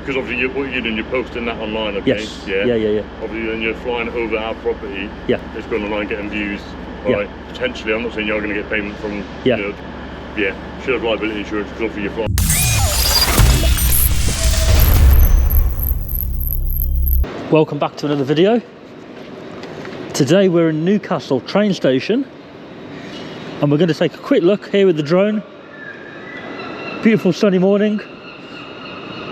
because obviously what you're doing, you're posting that online, okay? Yes. Yeah. Obviously then you're flying over our property. Yeah. It's going online, getting views. Alright, potentially, I'm not saying you're going to get payment from, yeah. You know, yeah, should have liability insurance because obviously you're flying. Welcome back to another video. Today we're in Newcastle train station and we're going to take a quick look here with the drone. Beautiful sunny morning,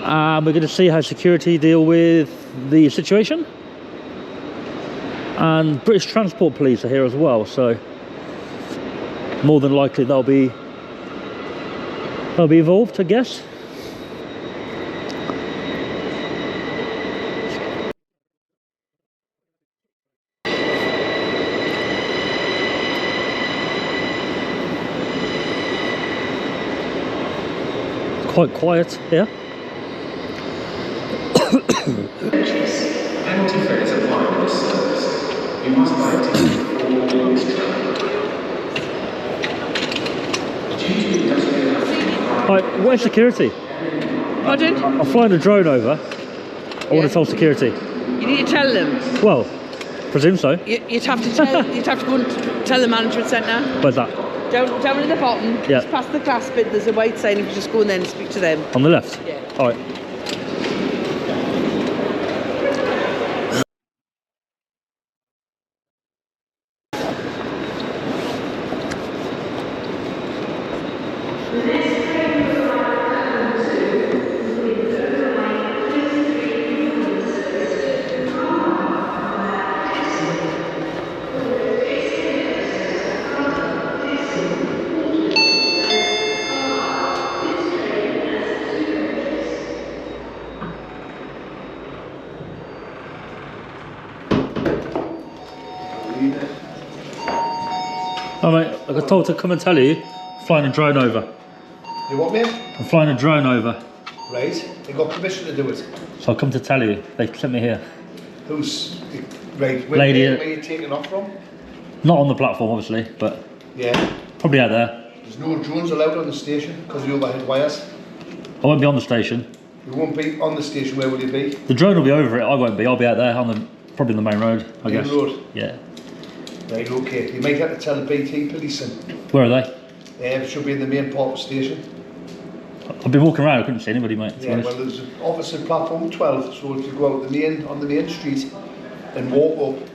and we're going to see how security deal with the situation. And British Transport Police are here as well, so more than likely they'll be involved, I guess. Quite quiet here. Penalty fares apply to this service. You must buy a ticket before boarding this train. Right, where's security? Pardon? I'm flying a drone over. I want to tell security. You need to tell them. Well, presume so. You'd have to tell. You'd have to go and tell the management centre. Where's that? Down in the bottom. Yeah. Just past the class bit. There's a white sign. If you just go in there and speak to them. On the left? Yeah. All right. Oh mate, I got told to come and tell you, I'm flying a drone over. You what, mate? I'm flying a drone over. Right, you got permission to do it. So I'll come to tell you, they sent me here. Who's, right, where are you taking off from? Not on the platform obviously, but Yeah. probably out there. There's no drones allowed on the station because of the overhead wires. I won't be on the station. You won't be on the station, where will you be? The drone will be over it, I won't be. I'll be out there on the, probably on the main road, I Main guess. road? Yeah. Right, okay. You might have to tell the BT police in. Where are they? It should be in the main part of the station. I've been walking around, I couldn't see anybody, mate. Yeah, well, there's an office in platform 12, so if you go out on the main street and walk up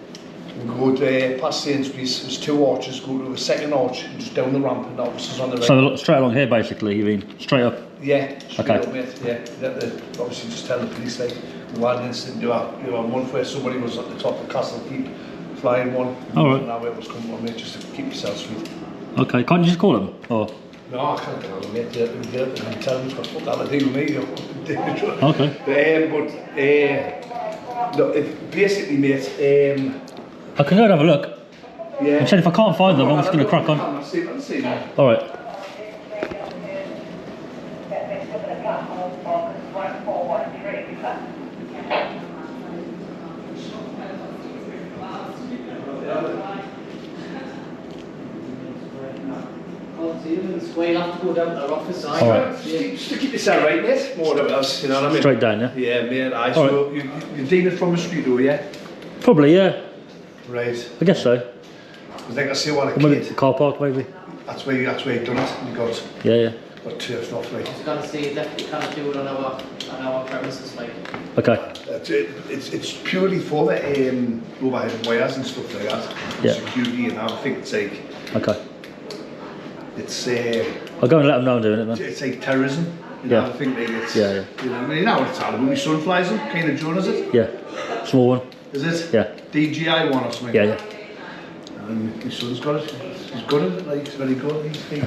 and go to, past Sainsbury's, there's two arches, go to the second arch and just down the ramp, and the office is on the right. So straight along here basically, you mean? Straight up? Yeah, straight Okay. up, mate. Yeah, obviously just tell the police, like, we had an incident, you know, one where somebody was at the top of Castle Keep, flying one. All right. And now it was coming on, mate, just to keep yourself sweet. Okay, can't you just call them? Or? No, I can't tell them, mate. Get up and tell them it's got fuck all to do with me. Okay. Look, basically, mate, I can go and have a look. yeah. I'm saying if I can't find them, I'm just going to crack on. I'll see now. Alright. We'll have to go down to our office. Alright. Just to keep yourself right, mate. More than else, you know what I mean? Straight down, yeah? Yeah, mate. All So you're dealing from the street, though, yeah? Probably, yeah. Right. I guess so. Because like I say, what a Or maybe the kid. car park, maybe. That's where you done it. You got Yeah. turfed off, like. I was going to say, definitely can't do it on our premises, like. Okay. It's purely for the overhead wires and stuff like that. Yeah. Security and I think it's like Okay. it's I'll go and let them know I'm doing it then. it's like terrorism. You Yeah. know, I think like it's Yeah. you know, I mean, now it's hard when my son flies them, kind of drone, is it? Yeah. Small one. Is it? Yeah. DJI one or something. Yeah. And my son's got it. He's good at it, like it's very good. He's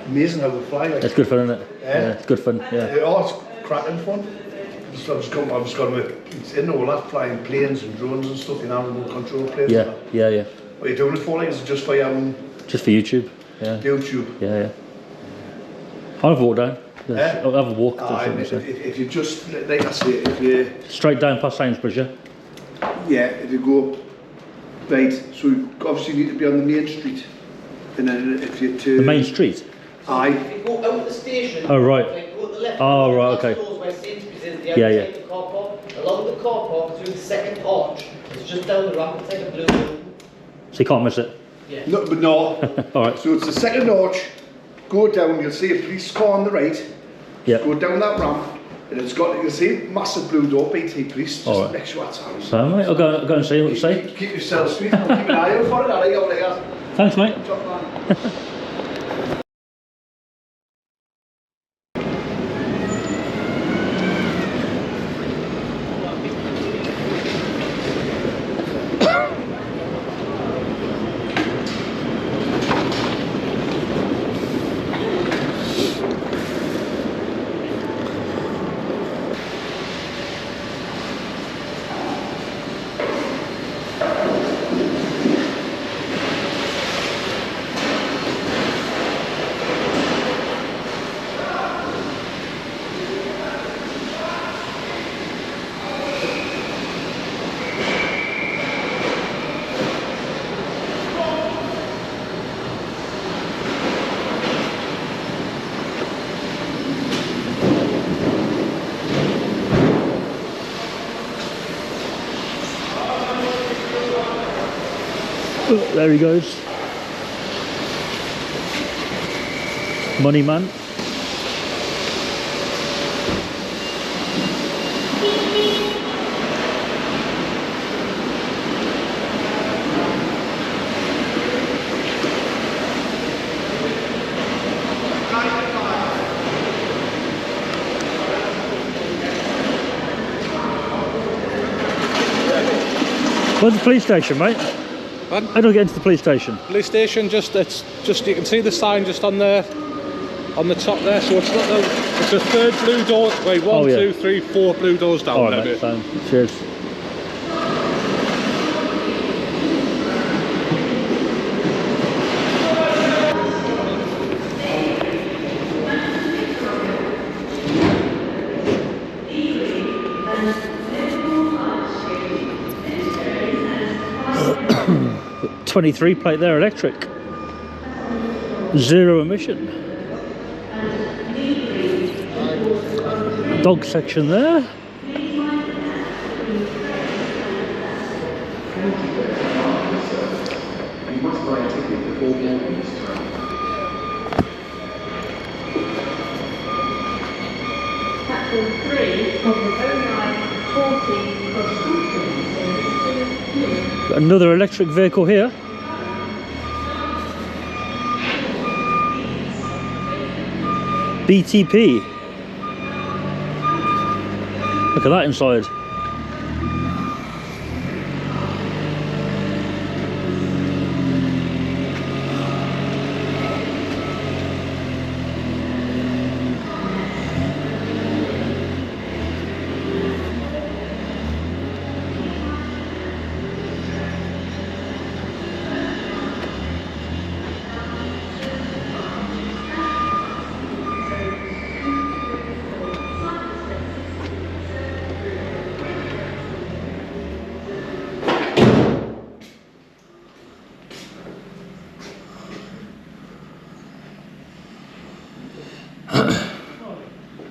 amazing how they fly, like. It's good fun, isn't it? Yeah. It's good fun, yeah. It's cracking fun. I was going with, in all that, flying planes and drones and stuff, you know, and control planes. Yeah. What are you doing it for, like? Is it just for your own Just for YouTube. Yeah. YouTube? Yeah. I'll have a walk down. Eh? I'll have a walk. If you just, like I say, if you... Straight down past Sainsbury's, yeah? Yeah, if you go... Right, so you obviously need to be on the main street. And then if you to... The main street? Aye. If you go out the station, Oh, right. like, go to the left, Oh, right, okay. Where Sainsbury's is, Yeah, yeah. The car park, along the car park through the second arch. It's just down the ramp. It's like a blue building. So you can't miss it. Yeah. No, but no. All right. So it's the second arch, go down, you'll see a police car on the right, Yeah. go down that ramp, and it's got, you'll see massive blue door, BT police, just Alright. next to our town. So, mate, I'll go and see what you say. Keep yourself sweet, I'll keep an eye out for it, I'll over there. Thanks, mate. Top man. Oh, there he goes. Money man. Where's the police station, mate? Pardon? How do I get into the police station? Police station, it's just you can see the sign just on the top there. So it's not it's a third blue door. Wait, one, Oh, yeah. 2, 3, 4 blue doors down All there. right, mate. mate. Fine. Cheers. .23 plate there, electric. Zero emission. Dog section there. You must buy a ticket before boarding this train. Platform 3 of the 0940 cross-country service to Another electric vehicle here. BTP. Look at that inside.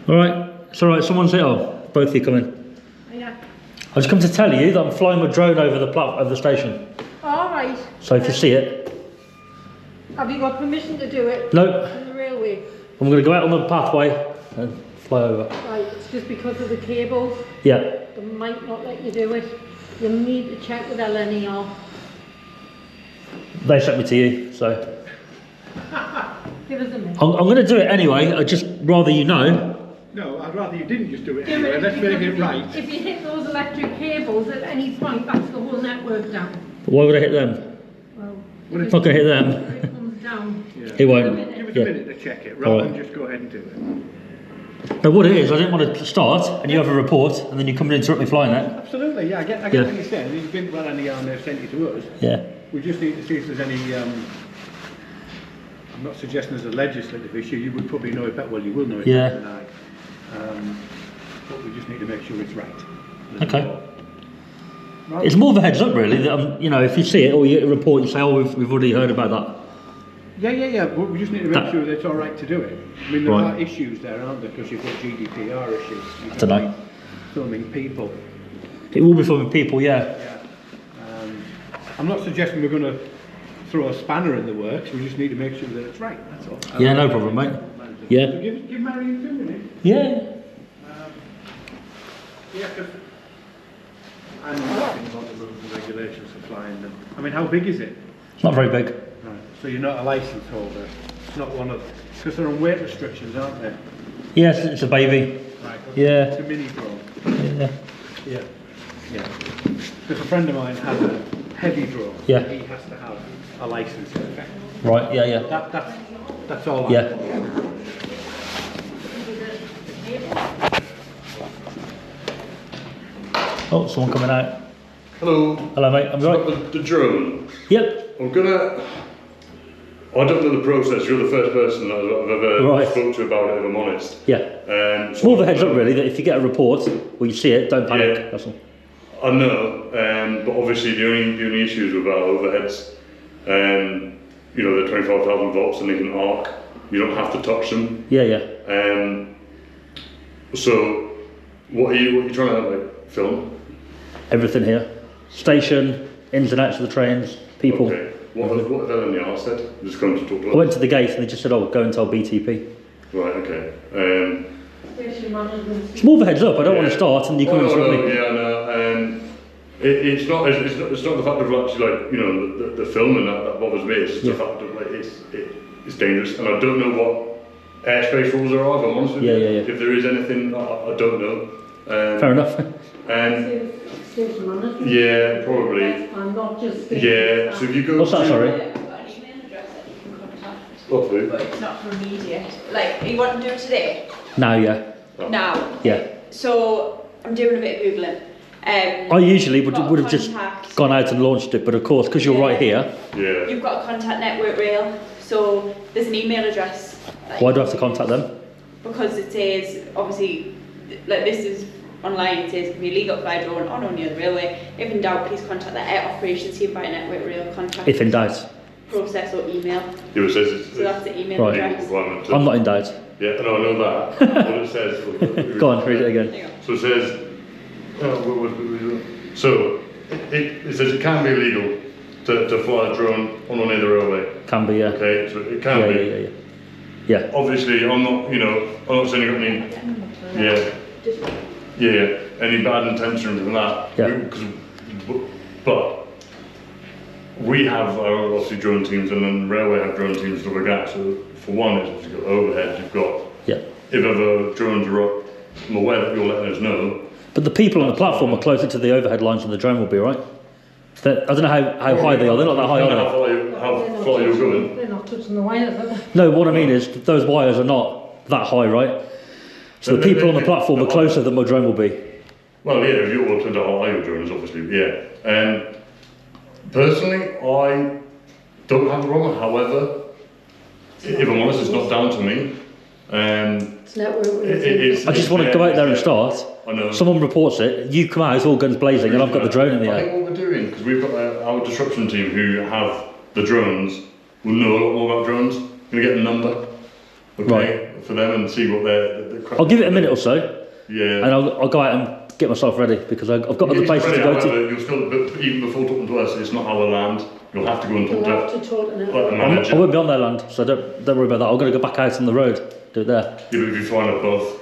Alright, it's alright, someone's here. Oh, both of you come in. Yeah. I've just come to tell you that I'm flying my drone over the of the station. All right. So if you see it, Have you got permission to do it? nope, On the railway? I'm going to go out on the pathway and fly over. Right, it's just because of the cables. Yeah, They might not let you do it. You'll need to check with LNER. they sent me to you, so. Give us a minute. I'm going to do it anyway, I'd just rather you know. No, I'd rather you didn't just do it Do anyway. it Let's because make it right. If you hit those electric cables at any point, that's the whole network down. Why would I hit them? Well, It's not going to hit them. it comes down. It won't. Give us Yeah. a minute to check it, rather Alright. than just go ahead and do it. No, what it is, I didn't want to start and you have a report and then you come and interrupt me flying it. Absolutely, yeah, I get Yeah. what you're saying. You've been well any and they've sent it to us. Yeah. We just need to see if there's any, I'm not suggesting there's a legislative issue, you would probably know it better, well you will know it Yeah. better than I. But we just need to make sure it's right. Okay. Right. It's more of a heads up really, that you know, if you see it or you get a report and say, oh, we've already heard about that. Yeah, but we just need to make That- sure that it's alright to do it. I mean, there Right. are issues there, aren't there, because you've got GDPR issues. I don't know. filming people. It will be filming people, yeah. I'm not suggesting we're going to throw a spanner in the works. We just need to make sure that it's right. That's all. Yeah, no problem, mate. Yeah. So give Marion 2 minutes. Yeah. Yeah, because I know nothing about the rules and regulations for flying them. I mean, how big is it? It's not very big. Right. So you're not a license holder. It's not one of, because they're on weight restrictions, aren't they? Yes, it's a baby. Right. Yeah. It's a mini drone. Yeah. Yeah. Yeah. Because a friend of mine has a heavy drone. Yeah. He has to have a license in effect. Right, yeah, yeah. That's all. Yeah. Oh, someone coming out. Hello. Hello, mate. I'm right. The drone. Yep. I don't know the process. You're the first person that I've ever spoke to about it, if I'm honest. Yeah. So It's more of a heads up, really, that if you get a report or you see it, don't panic. Yeah. That's all. I know, but obviously the only issues with our overheads, you know, they're 25,000 volts and they can arc. You don't have to touch them. Yeah, yeah. So, what are you trying to like film? Everything here. Station, ins and outs of the trains, people. Okay. What have LNR said? Just come to talk to us. I went to the gate and they just said, oh, go and tell BTP. Right, okay. It's more of a heads up. I don't want to start and you come and no, me. yeah, no. It's not the fact of actually like, you know, the filming that bothers me. It's just the fact of like it's dangerous, and I don't know what airspace rules there are. If I'm honest with you. Yeah. If there is anything, I don't know. Fair enough. Yeah, probably. I'm not just. Yeah. So if you go. What's that? Sorry. I've got an email address that you can contact. What to do? But it's not for immediate. Like, you want to do it today? Now, yeah. Oh. Now? Yeah. So, I'm doing a bit of Googling. I usually would have just gone out and launched it, but of course, because you're right here. Yeah. You've got to contact Network Rail. So, there's an email address. Why do I have to contact them? Because it says, obviously, like this is online, it says, can be illegal fly drone on or near the railway. If in doubt, please contact the Air Operations Team by Network Rail. Contact. If in doubt. Process or email. Yeah, it says it's So that's the email Right. address. I'm not in doubt. Yeah, no, I know that. What it says. Go on, read it again. So it says. So it says it can be illegal to fly a drone on or near the railway. Can be, yeah. Okay, so it can be. Yeah. Obviously, I'm not saying you've got any. Yeah, any bad intentions in that. Yeah. But we have obviously drone teams, and then railway have drone teams to look at. So for one, it's obviously got overhead. You've got. Yeah. If ever drones are up, I'm aware that you're letting us know. But the people on the platform are closer to the overhead lines than the drone will be, right? I don't know how high they are. They're not that high, are they? How far you're going. They're not touching the wires, are they? No, what I mean is those wires are not that high, right? So the people on the platform are closer than my drone will be. Well, yeah, if you're to the higher drones, obviously, yeah. Personally, I don't have a problem. However, if I'm honest, it's not down to me. It's network. I just want to go out there and start. I know. Someone reports it, you come out all guns blazing, and I've got the drone in the I air. think what we're doing, because we've got our disruption team who have the drones, will know a lot more about drones. Going to get a number, okay, for them and see what they're I'll give it a minute or so, yeah, and I'll go out and get myself ready because I've got other places to go to. You'll still, but even before talking to us, it's not our land. You'll have to go and talk to the I manager. won't be on their land, so don't worry about that. I'm going to go back out on the road, do it there. Yeah, but if you fly above,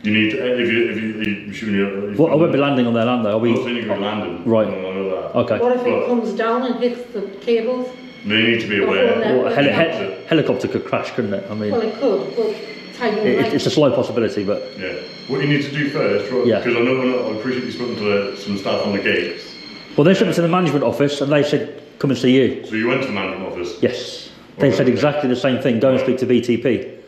you need to, if you shooting. Well, I won't be landing on their land though. I'm not saying you're going to land them. Right. I know that. Okay. What if it comes down and hits the cables? They need to be aware. Well, a helicopter could crash, couldn't it? I mean, Well, it could, but it's a slow possibility, but Yeah. What you need to do first, right? Yeah. Because I appreciate you spoken to some staff on the gates. well, they sent me to the management office and they said, come and see you. So you went to the management office. Yes. They Right. said exactly the same thing. Go and speak to BTP.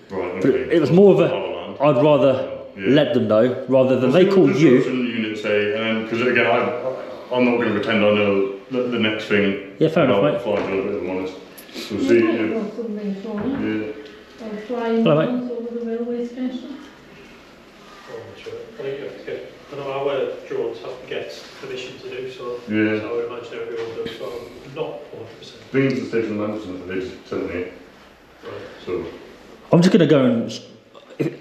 Right. But Okay. it was more of Fatherland. I'd rather Yeah. let them know rather than they What's call the you. disruption unit say, because again, I'm not going to pretend I know the next thing. Yeah, fair enough, about mate. flying drones, if I'm honest. So see, yeah. Flying Hello, mate. drones over the railway station. I know our drones have to get permission to do so. Yeah. So I would imagine everyone does. So I'm not 100%. Bringing to the station management, they just sent me. Right. So I'm just going to go and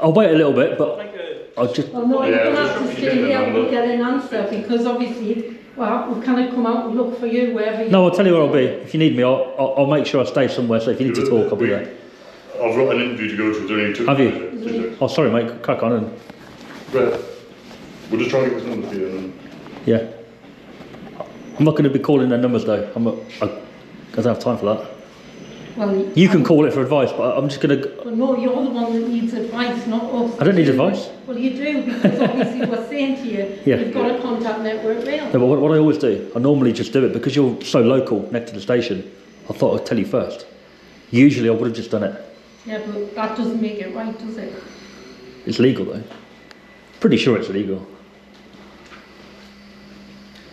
I'll wait a little bit, but Like a I'll just. Well, no, Yeah, you're going to just have to give stay me the here number. to get an answer because obviously, well, we kind of come out and look for you wherever you No, I'll tell you where I'll be. If you need me, I'll make sure I stay somewhere. So if you need to talk, I'll be there. I've got an interview to go to. It's only 2 Have you? minutes. Oh, sorry, mate. Crack on and. Right. We'll just try and get this number for you. And then... Yeah. I'm not going to be calling their numbers though. I don't have time for that. Well, You can call it for advice, but I'm just going to. Well, no, you're the one that needs advice, not us. I don't need advice. Well, you do, because obviously we're saying to you, Yeah. you've got to contact Network Rail. No, but what I always do, I normally just do it because you're so local next to the station. I thought I'd tell you first. Usually I would have just done it. Yeah, but that doesn't make it right, does it? It's legal though. Pretty sure it's illegal.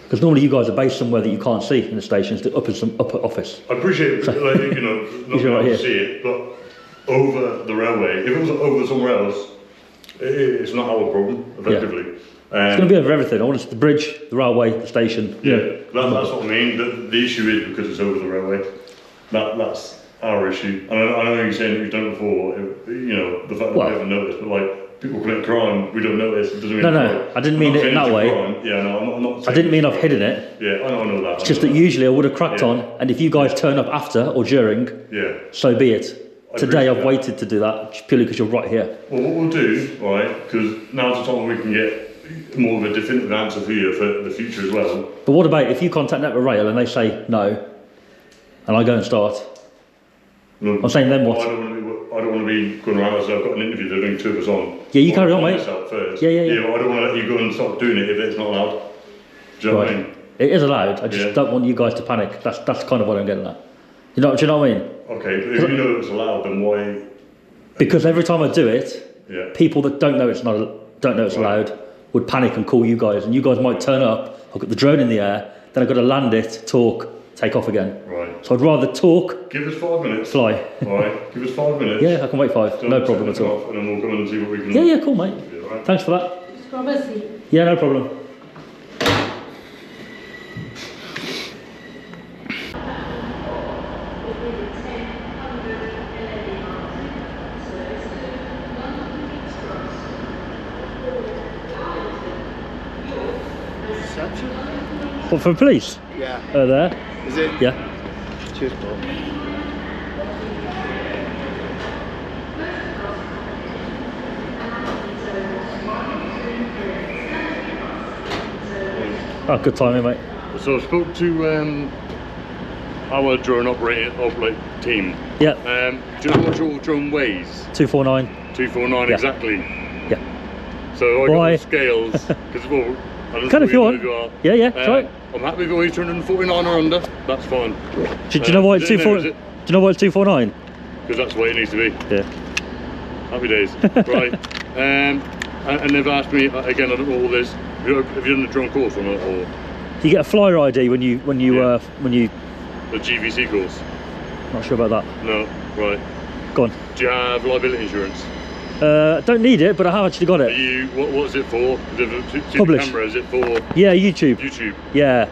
Because normally you guys are based somewhere that you can't see in the stations, up in some upper office. I appreciate it, like, you know, not being able to see it, but over the railway, if it was over somewhere else, it's not our problem, effectively. Yeah. It's going to be over everything. I want it to the bridge, the railway, the station. Yeah, that's what I mean. The issue is because it's over the railway. That's our issue. And I know you're saying that you've done it before, you know, the fact that we haven't noticed, but like, people commit crime, we don't notice, it doesn't mean No, I didn't mean it in that way. Yeah, no, I'm not I didn't mean I've hidden it. Yeah, I know that. It's just that usually I would have cracked on, and if you guys turn up after or during, so be it. Today I've waited to do that, purely because you're right here. Well, what we'll do, right, because now's the time we can get more of a definitive answer for you for the future as well. But what about if you contact Network Rail and they say no, and I go and start? No, I'm saying then what? I don't want to be going around myself. I've got an interview, they're doing 2 of us on. Yeah, you carry on, mate. First. Yeah. But I don't want to let you go and start doing it if it's not allowed. Do you know what I mean? It is allowed, I just don't want you guys to panic. That's kind of what I'm getting at. Do you know what I mean? Okay, but if you know it's allowed, then why? Because every time I do it, people that don't know it's allowed would panic and call you guys, and you guys might turn up. I've got the drone in the air, then I've got to land it, talk, take off again. Right. So I'd rather talk. Give us 5 minutes. Fly. Alright, give us 5 minutes. Yeah, I can wait 5. No problem at all. And then we'll come and see what we can. Yeah, cool, mate. Right. Thanks for that. Just grab a seat. Yeah, no problem. What, for police? Yeah. There. Is it? Yeah. Cheers, Paul. Oh, good timing, mate. So I spoke to our drone operator team. Yeah. Do you know what your drone weighs? 249. 249 Yeah. exactly. Yeah. So I got Why? the scales because well, I don't Can know if you want. who are. Yeah, try it. I'm happy if it weighs 249 or under. That's fine. Do you know why it's 249? Do you know why it's 249? Because that's the way it needs to be. Yeah. Happy days. Right. And they've asked me again. I don't know all this. Have you done the drone course or not? Or You get a flyer ID when you the GVC course? Not sure about that. No. Right. Go on. Do you have liability insurance? Don't need it, but I have actually got Are it. you? What's it for? Publish. The camera, is it for? Yeah, YouTube. YouTube. Yeah.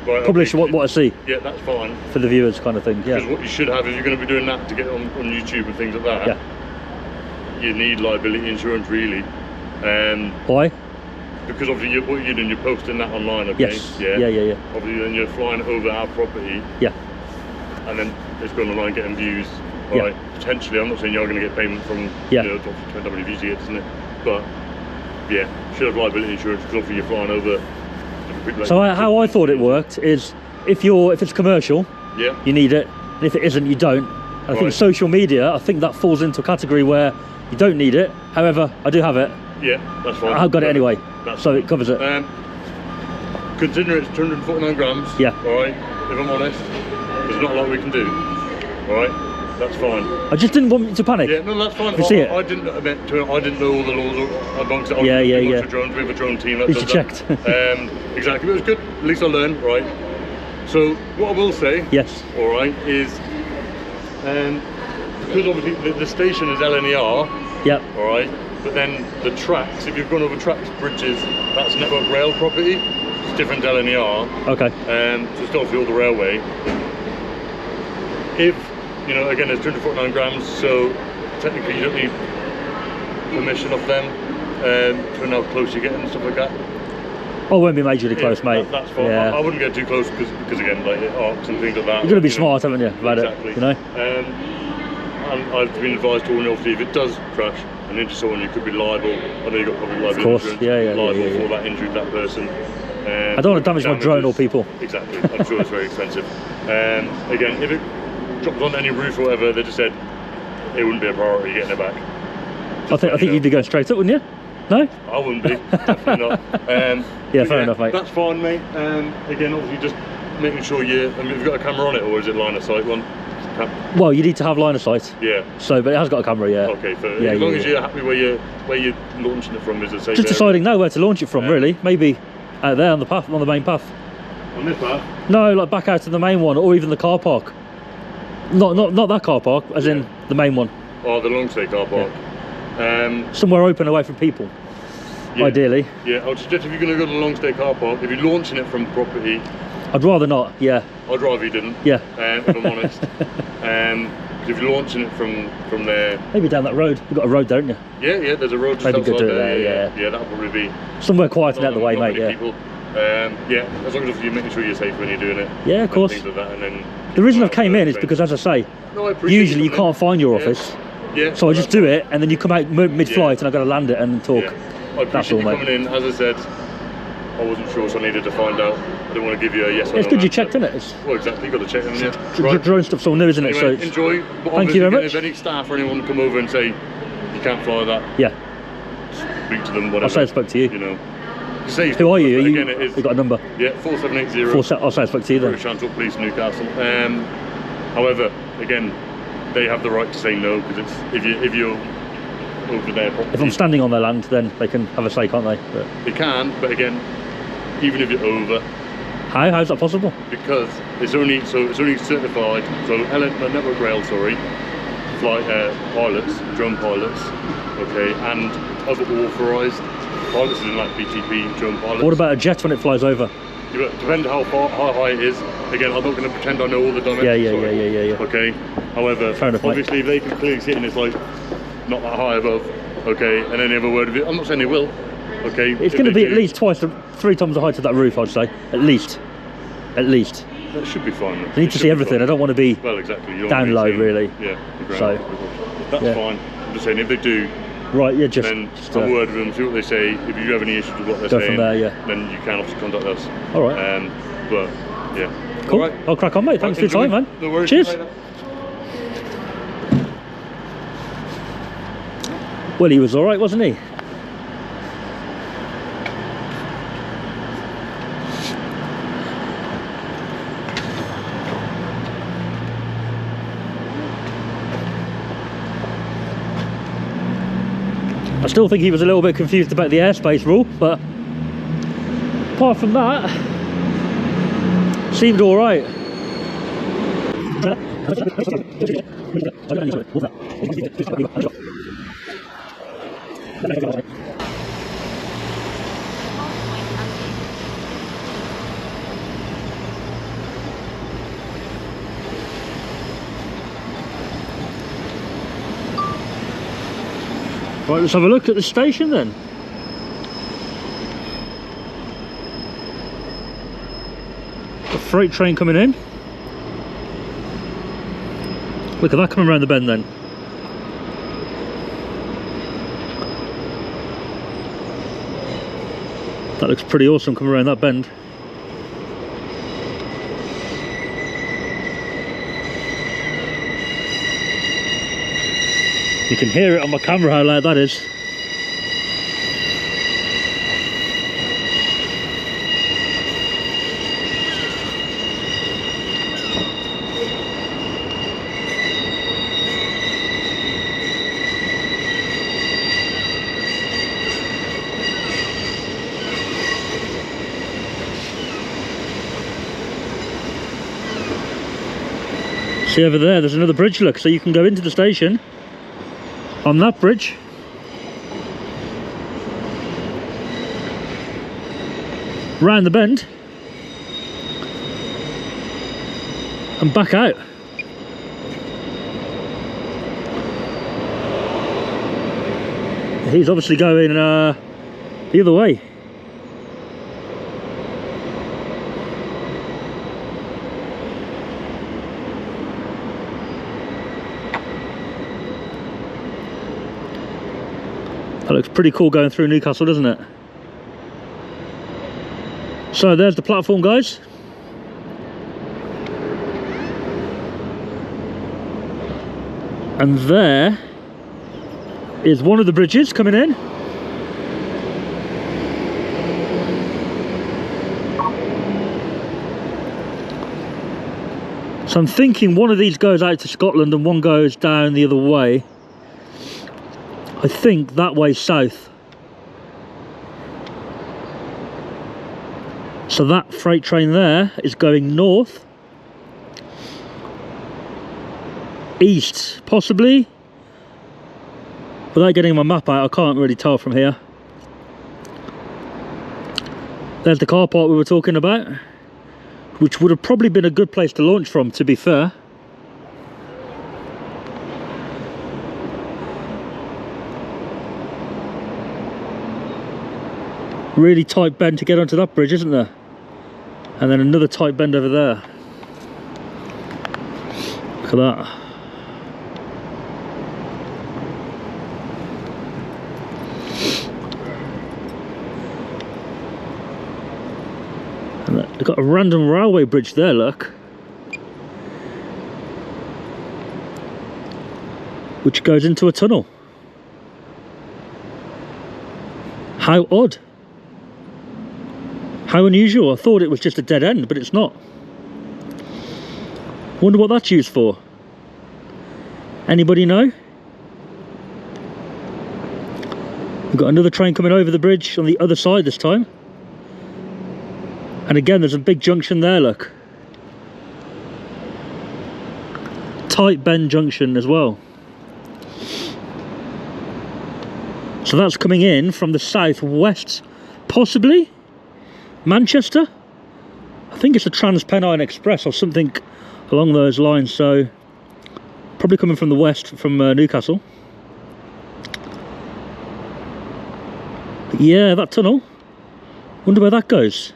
Right, Publish what I see. Yeah, that's fine. For the viewers, kind of thing. Yeah. Because what you should have, if you're going to be doing that to get on YouTube and things like that, you need liability insurance, really. Why? Because obviously what you're doing, you're posting that online, okay? Yes. Yeah. Yeah. Obviously, then you're flying over our property. Yeah. And then it's going online getting views. Yeah. Right. Potentially, I'm not saying you're going to get payment from. Yeah. You know, depends how many views you get, doesn't it? But yeah, should have liability insurance because obviously you're flying over. So how I thought it worked is if it's commercial, you need it, and if it isn't, you don't. And I think social media, I think that falls into a category where you don't need it. However, I do have it. Yeah, that's fine. I've got it anyway, so it covers it. Consider it's 249 grams. Yeah. All right. If I'm honest, there's not a lot we can do. All right. That's fine. I just didn't want you to panic. Yeah, no, that's fine. You see it? I didn't know all the laws amongst it. Yeah. Drones. We have a drone team that You does checked. that. Exactly, but it was good. At least I learned, right? So what I will say, all right, is because obviously the station is LNER. Yep. All right, but then the tracks, if you've gone over tracks, bridges, that's Network Rail property. It's different to LNER. Okay. So it's obviously all the railway. If you know, again, it's 249 grams, so technically you don't need permission of them. depending how close you get and stuff like that. I won't be majorly close, mate. That's fine. Yeah. I wouldn't get too close because again, like arcs and things like that. You've got to be you smart, haven't you, about exactly. it? You know. And I've been advised to warn you, obviously, if it does crash and injure someone, you could be liable. I know you've got public liability Of course, insurance. yeah. Liable for that injury to that person. I don't want to damage my drone or people. Exactly. I'm sure it's very expensive. Again, if it drops on any roof or whatever, they just said it wouldn't be a priority getting it back. I think you'd be going straight up, wouldn't you? No? I wouldn't be, definitely not. Yeah, fair enough, mate. That's fine, mate. Again, obviously, just making sure have you got a camera on it, or is it line of sight one? Well, you need to have line of sight. Yeah. So, but it has got a camera, yeah. Okay, so yeah, as long as you're happy where you're launching it from is a safe Just area. deciding now where to launch it from, really. Maybe out there on the path, on the main path. On this path? No, like back out to the main one, or even the car park. Not that car park, as in the main one. Oh, the long stay car park. Somewhere open away from people. Yeah. Ideally. Yeah, I would suggest if you're going to go to the long stay car park, if you're launching it from property, I'd rather not. Yeah. I'd rather you didn't. Yeah. If I'm honest. Because if you're launching it from there, maybe down that road. You've got a road there, haven't you? Yeah. There's a road just maybe outside good to there. Yeah, that'll probably be somewhere quiet and out of the way, mate. Yeah. People. As long as you're making sure you're safe when you're doing it. Yeah, of course. Things like that, and then the reason I've came in is because, as I say, usually you can't find your office. Yeah. So I just do it, and then you come out mid-flight, and I've got to land it and talk. Yeah. I appreciate you coming in. As I said, I wasn't sure, so I needed to find out. I didn't want to give you a yes or no. It's good you checked, isn't it? Well, exactly. You've got to check them, yeah. Right. Drone stuff's all new, isn't it? Anyway, So enjoy. But thank you very much. If any staff or anyone come over and say you can't fly that, yeah, speak to them. Whatever. I'll say I spoke to you. You know. Say who are you? Again, it is. You got a number? Yeah, 4780. I'll say I spoke to you then. Chantal Police, Newcastle. However, again, they have the right to say no because it's if you're over their property. If I'm standing on their land, then they can have a say, can't they? But they can, but again, even if you're over. How's that possible? Because it's only certified. So Network Rail, flight pilots, drone pilots, okay, and other authorised pilots in like BTP drone pilots. What about a jet when it flies over? Depending how high it is. Again, I'm not going to pretend I know all the dimensions. Yeah. Okay. However, fair enough, obviously, if they can clearly see it and it's like not that high above, okay, and any other word of it, I'm not saying they will. Okay. It's going to be at least 3 times the height of that roof, I'd say. At least. That should be fine. You need to see everything. I don't want to be down low, really. Yeah. So that's fine. I'm just saying if they do. Right, yeah, then have a word with them, see what they say. If you have any issues with what they're saying, from there, then you can obviously contact us. All right. But yeah. Cool. All right. I'll crack on, mate. Thanks for your time, man. No worries. Cheers. Well, he was all right, wasn't he? I still think he was a little bit confused about the airspace rule, but apart from that, seemed all right. Right, let's have a look at the station then. A freight train coming in. Look at that coming around the bend then. That looks pretty awesome coming around that bend. You can hear it on my camera how loud that is. See over there, there's another bridge, look, so you can go into the station on that bridge. Round the bend and back out. He's obviously going the other way. That looks pretty cool going through Newcastle, doesn't it? So there's the platform, guys. And there is one of the bridges coming in. So I'm thinking one of these goes out to Scotland and one goes down the other way. I think that way south. So that freight train there is going north. East, possibly. Without getting my map out, I can't really tell from here. There's the car park we were talking about, which would have probably been a good place to launch from, to be fair. Really tight bend to get onto that bridge, isn't there? And then another tight bend over there. Look at that. And they've got a random railway bridge there, look. Which goes into a tunnel. How odd. How unusual. I thought it was just a dead end, but it's not. Wonder what that's used for. Anybody know? We've got another train coming over the bridge on the other side this time. And again, there's a big junction there, look. Tight bend junction as well. So that's coming in from the southwest, possibly Manchester. I think it's a Trans-Pennine Express or something along those lines, so probably coming from the west, from Newcastle. But yeah, that tunnel, wonder where that goes.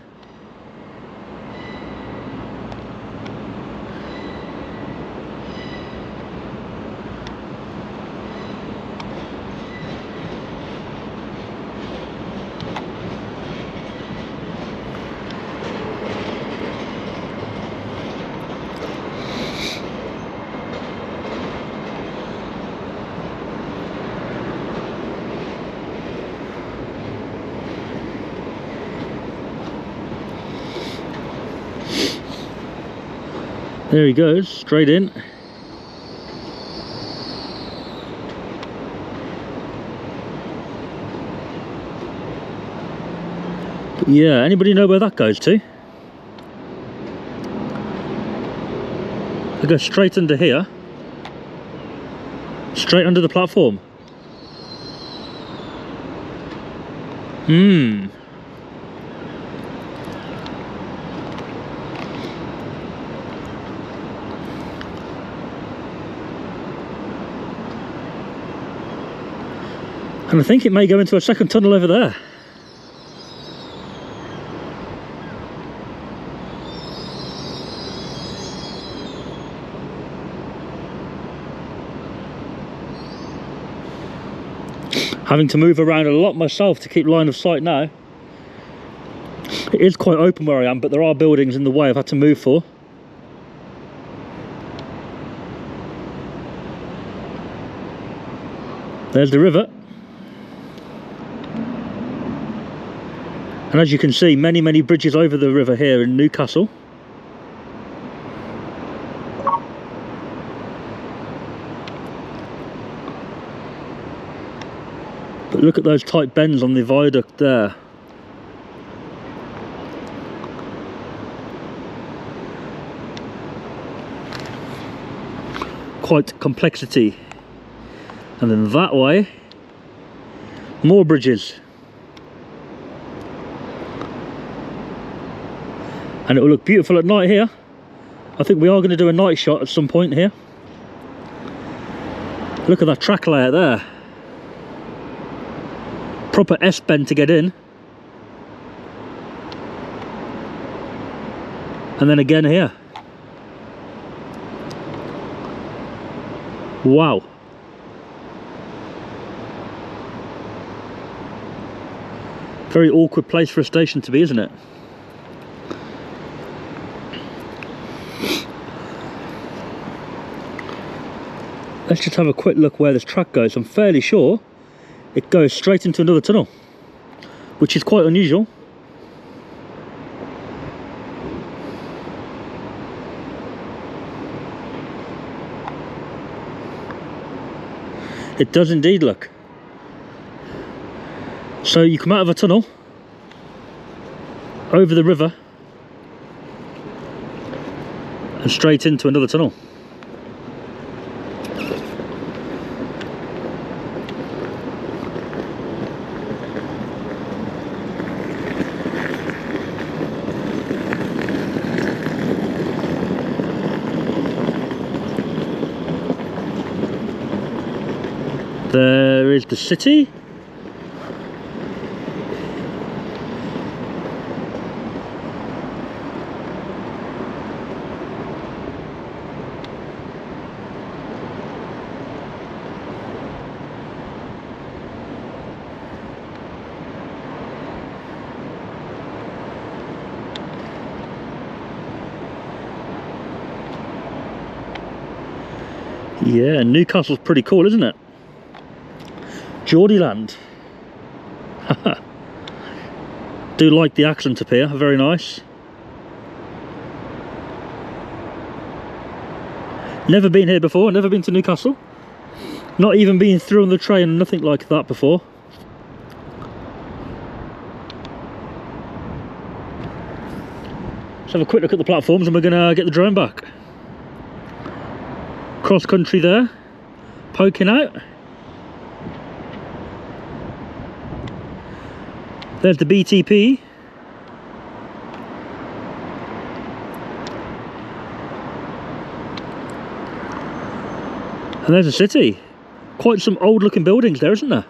There he goes, straight in. But yeah, anybody know where that goes to? I go straight under here. Straight under the platform. And I think it may go into a second tunnel over there. Having to move around a lot myself to keep line of sight now. It is quite open where I am, but there are buildings in the way I've had to move for. There's the river. And as you can see, many bridges over the river here in Newcastle. But look at those tight bends on the viaduct there. Quite complexity. And then that way, more bridges. And it will look beautiful at night here. I think we are going to do a night shot at some point here. Look at that track layout there. Proper S-bend to get in. And then again here. Wow. Very awkward place for a station to be, isn't it? Let's just have a quick look where this track goes. I'm fairly sure it goes straight into another tunnel, which is quite unusual. It does indeed, look. So you come out of a tunnel, over the river, and straight into another tunnel. There is the city. Yeah, Newcastle's pretty cool, isn't it? Geordieland. Do like the accent up here, very nice. Never been here before, never been to Newcastle. Not even been through on the train, nothing like that before. Let's have a quick look at the platforms and we're gonna get the drone back. Cross country there, poking out. There's the BTP. And there's the city. Quite some old looking buildings there, isn't there?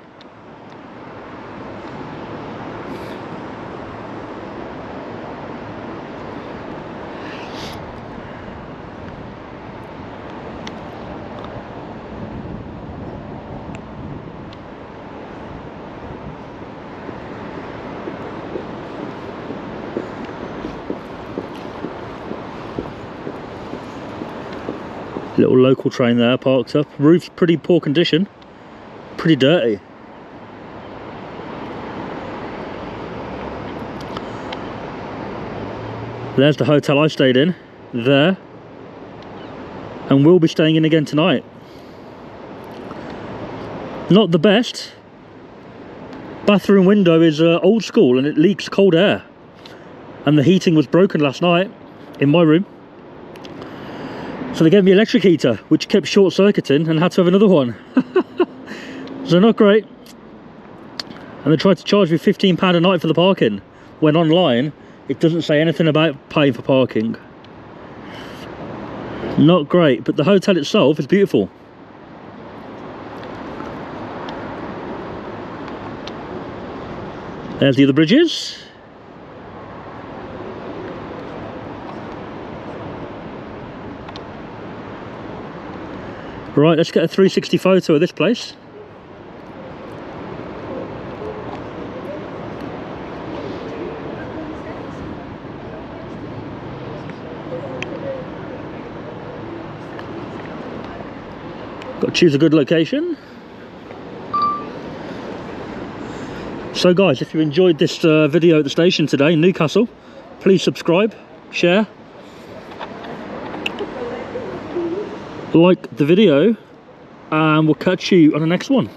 Little local train there parked up. Roof's pretty poor condition, pretty dirty. There's the hotel I stayed in there, and we'll be staying in again tonight. Not the best. Bathroom window is old school and it leaks cold air, and the heating was broken last night in my room. So they gave me an electric heater, which kept short-circuiting, and had to have another one. So not great. And they tried to charge me £15 a night for the parking, when online it doesn't say anything about paying for parking. Not great, but the hotel itself is beautiful. There's the other bridges. Right, let's get a 360 photo of this place. Got to choose a good location. So guys, if you enjoyed this video at the station today in Newcastle, please subscribe, share, like the video, and we'll catch you on the next one.